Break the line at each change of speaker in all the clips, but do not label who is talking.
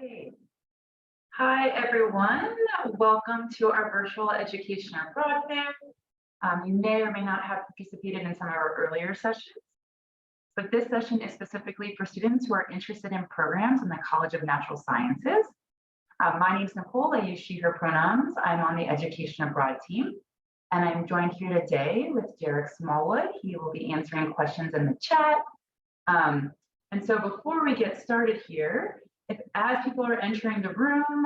Great. Hi, everyone. Welcome to our virtual Education Abroad Fair. You may or may not have participated in some of our earlier sessions, but this session is specifically for students who are interested in programs in the College of Natural Sciences. My name is Nicole. I use she, her pronouns. I'm on the Education Abroad team, and I'm joined here today with Derek Smallwood. He will be answering questions in the chat. And so before we get started here, as people are entering the room,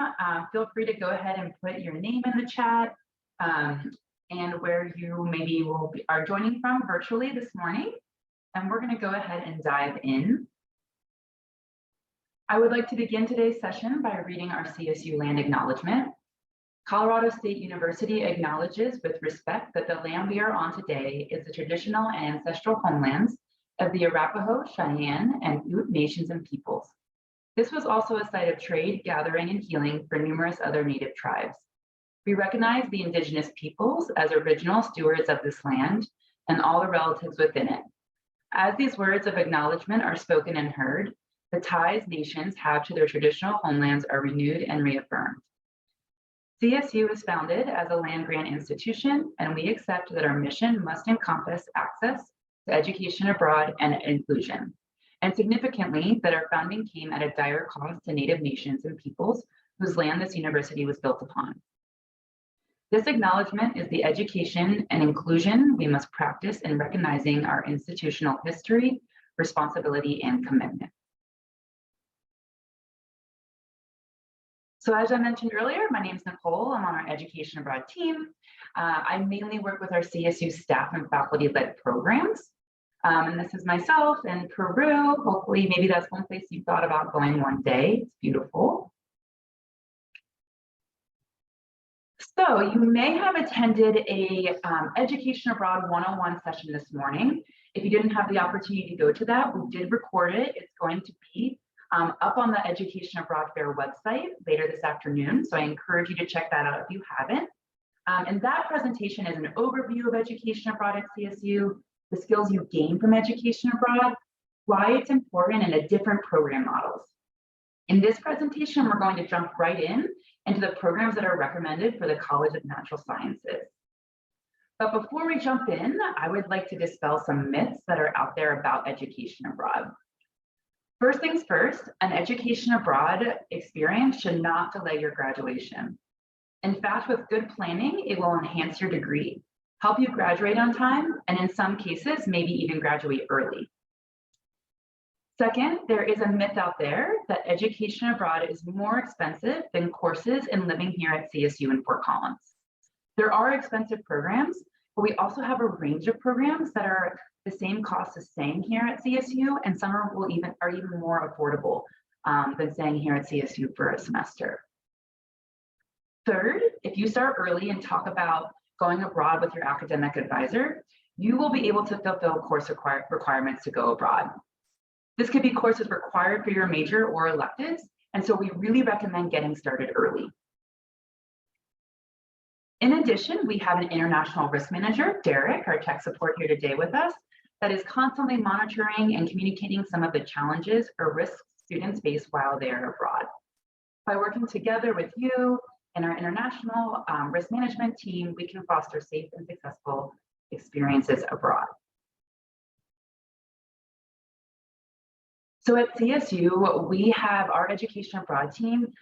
feel free to go ahead and put your name in the chat and where you maybe are joining from virtually this morning. And we're going to go ahead and dive in. I would like to begin today's session by reading our CSU land acknowledgement. Colorado State University acknowledges with respect that the land we are on today is the traditional and ancestral homelands of the Arapaho, Cheyenne, and Ute nations and peoples. This was also a site of trade, gathering, and healing for numerous other Native tribes. We recognize the Indigenous peoples as original stewards of this land and all the relatives within it. As these words of acknowledgement are spoken and heard, the ties nations have to their traditional homelands are renewed and reaffirmed. CSU is founded as a land-grant institution, and we accept that our mission must encompass access to education abroad and inclusion. And significantly, that our founding came at a dire cost to Native nations and peoples whose land this university was built upon. This acknowledgement is the education and inclusion we must practice in recognizing our institutional history, responsibility, and commitment. So as I mentioned earlier, my name is Nicole. I'm on our Education Abroad team. I mainly work with our CSU staff and faculty-led programs. And this is myself in Peru. Hopefully, maybe that's one place you've thought about going one day. It's beautiful. So you may have attended a Education Abroad 101 session this morning. If you didn't have the opportunity to go to that, we did record it. It's going to be up on the Education Abroad Fair website later this afternoon. So I encourage you to check that out if you haven't. And that presentation is an overview of education abroad at CSU, the skills you gain from education abroad, why it's important, and the different program models. In this presentation, we're going to jump right into the programs that are recommended for the College of Natural Sciences. But before we jump in, I would like to dispel some myths that are out there about education abroad. First things first, an education abroad experience should not delay your graduation. In fact, with good planning, it will enhance your degree, help you graduate on time, and in some cases, maybe even graduate early. Second, there is a myth out there that education abroad is more expensive than courses and living here at CSU in Fort Collins. There are expensive programs, but we also have a range of programs that are the same cost as staying here at CSU, and some are even more affordable than staying here at CSU for a semester. Third, if you start early and talk about going abroad with your academic advisor, you will be able to fulfill course requirements to go abroad. This could be courses required for your major or electives, and so we really recommend getting started early. In addition, we have an international risk manager, Derek, our tech support here today with us, that is constantly monitoring and communicating some of the challenges or risks students face while they are abroad. By working together with you and our international risk management team, we can foster safe and successful experiences abroad. So at CSU, we have our Education Abroad team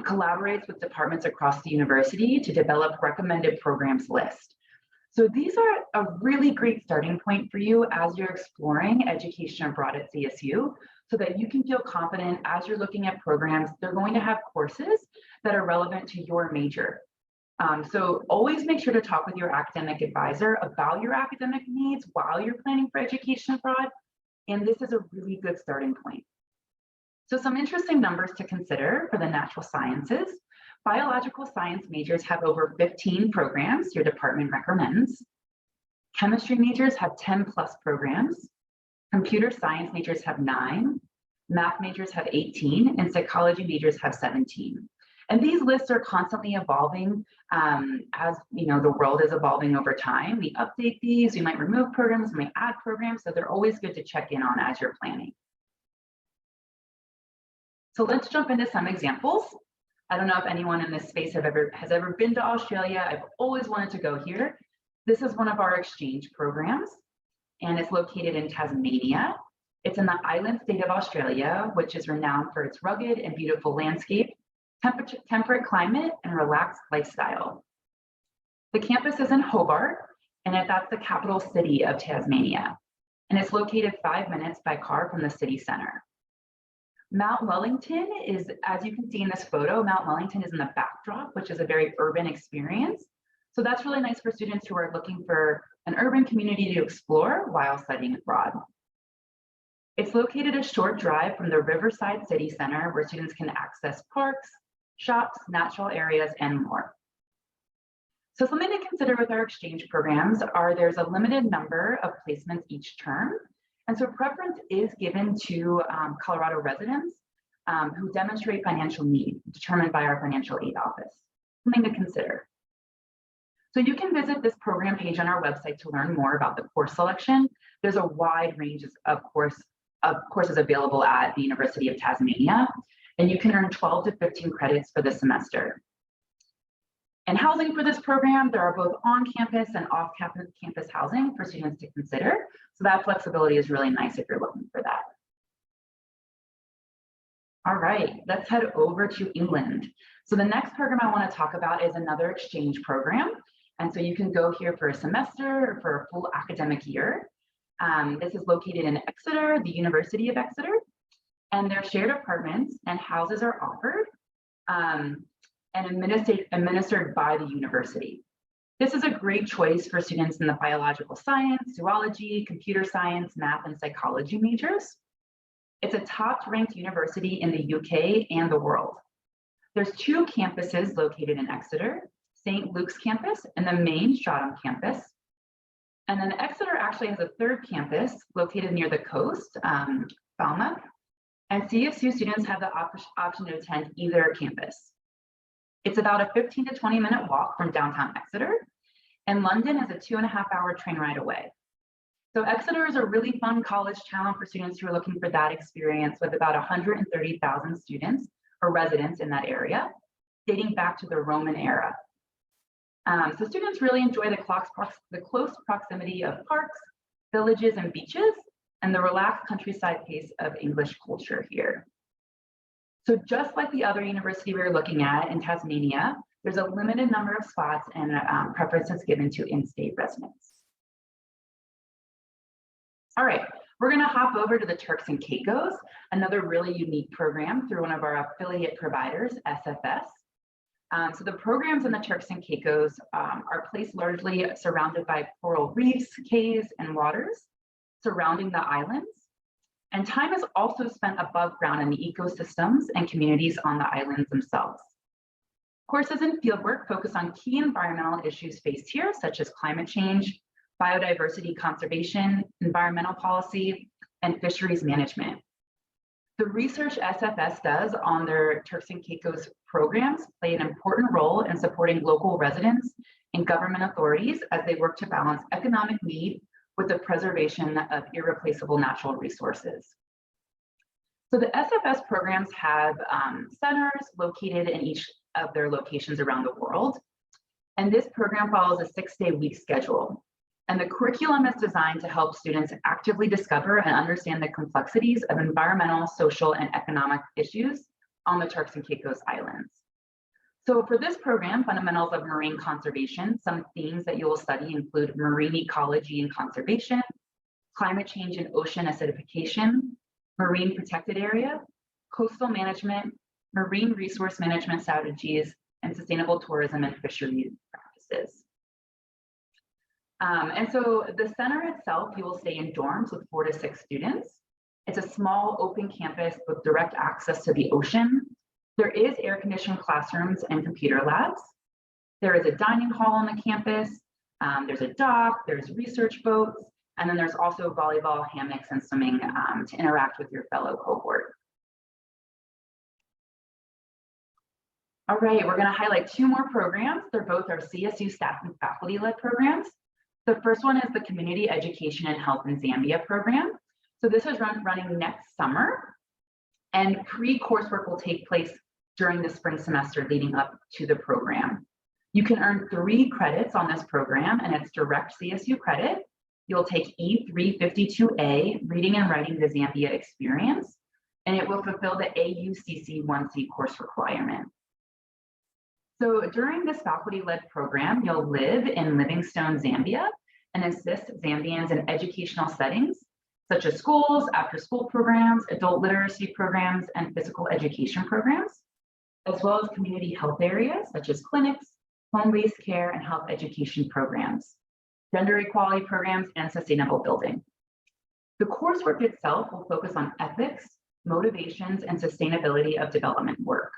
collaborates with departments across the university to develop recommended programs list. So these are a really great starting point for you as you're exploring education abroad at CSU, so that you can feel confident as you're looking at programs. They're going to have courses that are relevant to your major. So always make sure to talk with your academic advisor about your academic needs while you're planning for education abroad. And this is a really good starting point. So some interesting numbers to consider for the natural sciences. Biological science majors have over 15 programs your department recommends. Chemistry majors have 10 plus programs. Computer science majors have 9. Math majors have 18, and psychology majors have 17. And these lists are constantly evolving as the world is evolving over time. We update these, we might remove programs, we might add programs, so they're always good to check in on as you're planning. So let's jump into some examples. I don't know if anyone in this space has ever been to Australia. I've always wanted to go here. This is one of our exchange programs, and it's located in Tasmania. It's in the island state of Australia, which is renowned for its rugged and beautiful landscape, temperate climate, and relaxed lifestyle. The campus is in Hobart, and that's the capital city of Tasmania. And it's located 5 minutes by car from the city center. Mount Wellington is, as you can see in this photo, Mount Wellington is in the backdrop, which is a very urban experience. So that's really nice for students who are looking for an urban community to explore while studying abroad. It's located a short drive from the Riverside City Center, where students can access parks, shops, natural areas, and more. So something to consider with our exchange programs are there's a limited number of placements each term. And so preference is given to Colorado residents who demonstrate financial need, determined by our financial aid office. Something to consider. So you can visit this program page on our website to learn more about the course selection. There's a wide range of courses available at the University of Tasmania, and you can earn 12 to 15 credits for the semester. And housing for this program, there are both on-campus and off-campus housing for students to consider. So that flexibility is really nice if you're looking for that. All right, let's head over to England. So the next program I want to talk about is another exchange program. And so you can go here for a semester or for a full academic year. This is located in Exeter, the University of Exeter, and they're shared apartments and houses are offered and administered by the university. This is a great choice for students in the biological science, zoology, computer science, math, and psychology majors. It's a top-ranked university in the UK and the world. There's 2 campuses located in Exeter, St. Luke's campus and the main Stratham campus. And then Exeter actually has a 3rd campus located near the coast, Falmouth, and CSU students have the option to attend either campus. It's about a 15 to 20 minute walk from downtown Exeter, and London is a 2.5-hour train ride away. So Exeter is a really fun college town for students who are looking for that experience, with about 130,000 students or residents in that area, dating back to the Roman era. So students really enjoy the close proximity of parks, villages, and beaches, and the relaxed countryside pace of English culture here. So just like the other university we were looking at in Tasmania, there's a limited number of spots and preferences given to in-state residents. All right, we're gonna hop over to the Turks and Caicos, another really unique program through one of our affiliate providers, SFS. So the programs in the Turks and Caicos are placed largely surrounded by coral reefs, caves, and waters surrounding the islands. And time is also spent above ground in the ecosystems and communities on the islands themselves. Courses in fieldwork focus on key environmental issues faced here, such as climate change, biodiversity conservation, environmental policy, and fisheries management. The research SFS does on their Turks and Caicos programs play an important role in supporting local residents and government authorities as they work to balance economic need with the preservation of irreplaceable natural resources. So the SFS programs have centers located in each of their locations around the world. And this program follows a 6-day week schedule. And the curriculum is designed to help students actively discover and understand the complexities of environmental, social, and economic issues on the Turks and Caicos Islands. So for this program, Fundamentals of Marine Conservation, some themes that you will study include marine ecology and conservation, climate change and ocean acidification, marine protected area, coastal management, marine resource management strategies, and sustainable tourism and fisheries practices. And so the center itself, you will stay in dorms with 4 to 6 students. It's a small open campus with direct access to the ocean. There is air-conditioned classrooms and computer labs. There is a dining hall on the campus. There's a dock, there's research boats, and then there's also volleyball, hammocks, and swimming to interact with your fellow cohort. All right, we're gonna highlight 2 more programs. They're both our CSU staff and faculty-led programs. The first one is the Community Education and Health in Zambia program. So this is running next summer. and pre-coursework will take place during the spring semester leading up to the program. You can earn 3 credits on this program, and it's direct CSU credit. You'll take E352A, Reading and Writing the Zambia Experience, and it will fulfill the AUCC 1C course requirement. So during this faculty-led program, you'll live in Livingstone, Zambia, and assist Zambians in educational settings, such as schools, after-school programs, adult literacy programs, and physical education programs, as well as community health areas, such as clinics, home-based care, and health education programs, gender equality programs, and sustainable building. The coursework itself will focus on ethics, motivations, and sustainability of development work.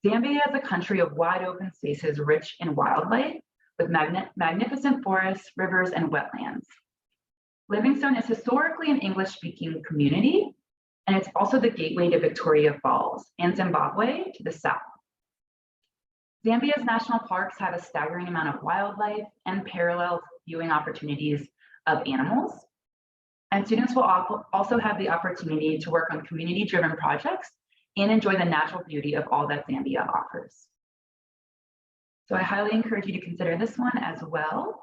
Zambia is a country of wide open spaces rich in wildlife, with magnificent forests, rivers, and wetlands. Livingstone is historically an English-speaking community, and it's also the gateway to Victoria Falls and Zimbabwe to the south. Zambia's national parks have a staggering amount of wildlife and parallel viewing opportunities of animals. And students will also have the opportunity to work on community-driven projects and enjoy the natural beauty of all that Zambia offers. So I highly encourage you to consider this one as well.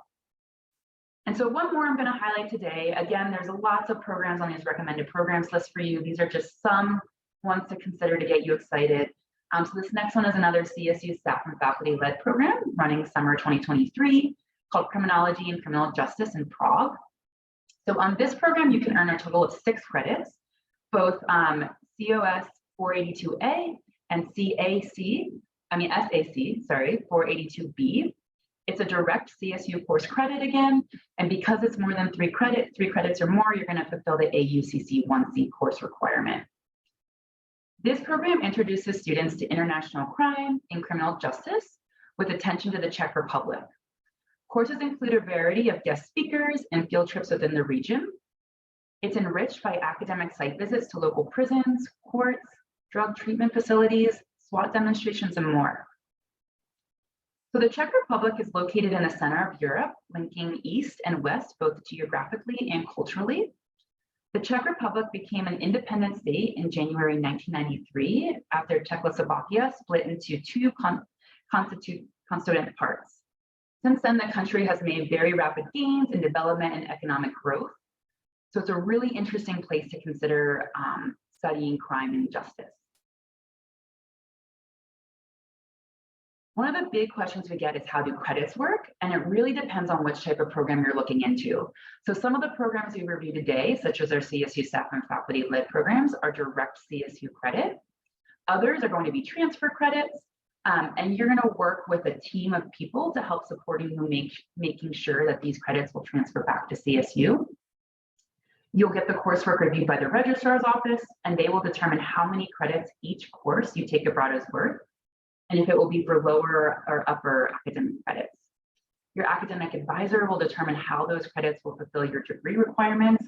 And so one more I'm going to highlight today. Again, there's lots of programs on these recommended programs list for you. These are just some ones to consider to get you excited. So this next one is another CSU staff and faculty-led program running summer 2023 called Criminology and Criminal Justice in Prague. So on this program, you can earn a total of 6 credits, both COS 482A and SAC 482B. It's a direct CSU course credit again, and because it's more than 3 credits or more, you're going to fulfill the AUCC 1C course requirement. This program introduces students to international crime and criminal justice with attention to the Czech Republic. Courses include a variety of guest speakers and field trips within the region. It's enriched by academic site visits to local prisons, courts, drug treatment facilities, SWAT demonstrations, and more. So the Czech Republic is located in the center of Europe, linking East and West, both geographically and culturally. The Czech Republic became an independent state in January 1993 after Czechoslovakia split into 2 constituent parts. Since then, the country has made very rapid gains in development and economic growth. So it's a really interesting place to consider studying crime and justice. One of the big questions we get is how do credits work? And it really depends on which type of program you're looking into. So some of the programs we reviewed today, such as our CSU staff and faculty-led programs, are direct CSU credit. Others are going to be transfer credits, and you're going to work with a team of people to help supporting you making sure that these credits will transfer back to CSU. You'll get the coursework reviewed by the registrar's office, and they will determine how many credits each course you take abroad is worth, and if it will be for lower or upper academic credits. Your academic advisor will determine how those credits will fulfill your degree requirements.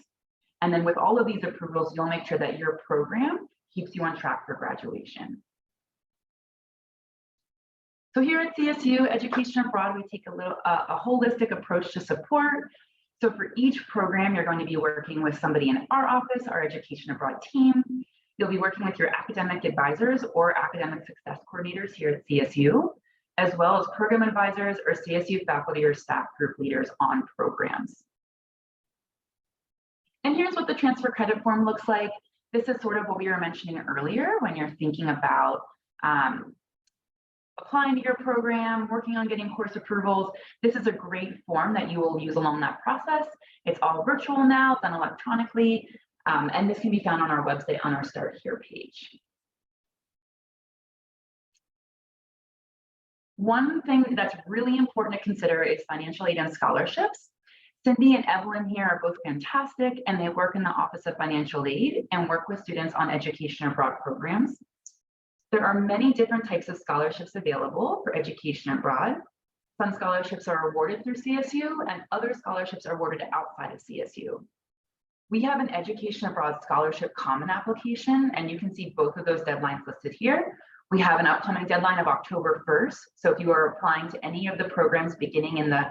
And then with all of these approvals, you'll make sure that your program keeps you on track for graduation. So here at CSU Education Abroad, we take a holistic approach to support. So for each program, you're going to be working with somebody in our office, our Education Abroad team. You'll be working with your academic advisors or academic success coordinators here at CSU, as well as program advisors or CSU faculty or staff group leaders on programs. And here's what the transfer credit form looks like. This is sort of what we were mentioning earlier when you're thinking about applying to your program, working on getting course approvals. This is a great form that you will use along that process. It's all virtual now, done electronically. And this can be found on our website on our Start Here page. One thing that's really important to consider is financial aid and scholarships. Cindy and Evelyn here are both fantastic, and they work in the Office of Financial Aid and work with students on Education Abroad programs. There are many different types of scholarships available for Education Abroad. Some scholarships are awarded through CSU, and other scholarships are awarded outside of CSU. We have an Education Abroad Scholarship Common application, and you can see both of those deadlines listed here. We have an upcoming deadline of October 1st. So if you are applying to any of the programs beginning in the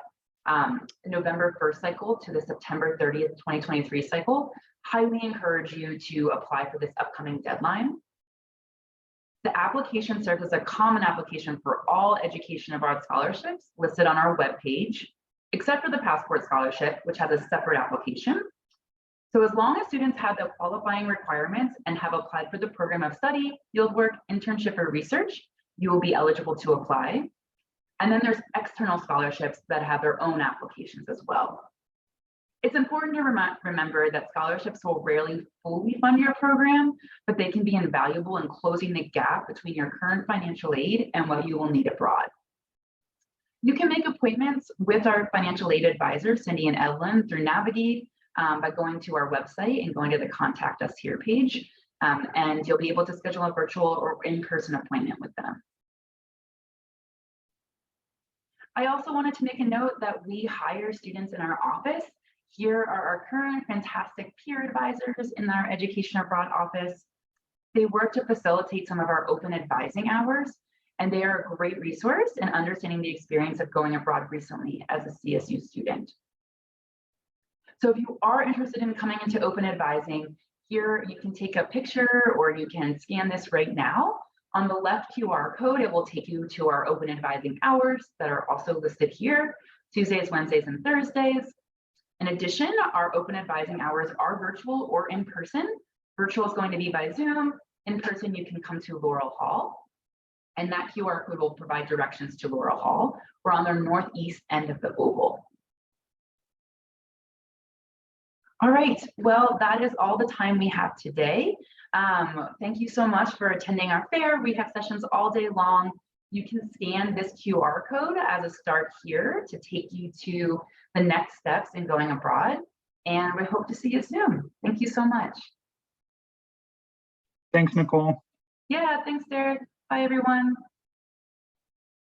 November 1st cycle to the September 30th, 2023 cycle, highly encourage you to apply for this upcoming deadline. The application serves as a common application for all education abroad scholarships listed on our webpage, except for the Passport Scholarship, which has a separate application. So as long as students have the qualifying requirements and have applied for the program of study, fieldwork, internship, or research, you will be eligible to apply. And then there's external scholarships that have their own applications as well. It's important to remember that scholarships will rarely fully fund your program, but they can be invaluable in closing the gap between your current financial aid and what you will need abroad. You can make appointments with our financial aid advisors, Cindy and Evelyn, through Navigate by going to our website and going to the Contact Us Here page, and you'll be able to schedule a virtual or in-person appointment with them. I also wanted to make a note that we hire students in our office. Here are our current fantastic peer advisors in our Education Abroad office. They work to facilitate some of our open advising hours, and they are a great resource in understanding the experience of going abroad recently as a CSU student. So if you are interested in coming into open advising, here you can take a picture or you can scan this right now. On the left QR code, it will take you to our open advising hours that are also listed here, Tuesdays, Wednesdays, and Thursdays. In addition, our open advising hours are virtual or in person. Virtual is going to be by Zoom. In person, you can come to Laurel Hall. And that QR code will provide directions to Laurel Hall. We're on the northeast end of the oval. All right, well, that is all the time we have today. Thank you so much for attending our fair. We have sessions all day long. You can scan this QR code as a start here to take you to the next steps in going abroad. And we hope to see you soon. Thank you so much.
Thanks, Nicole.
Yeah, thanks, Derek. Bye, everyone.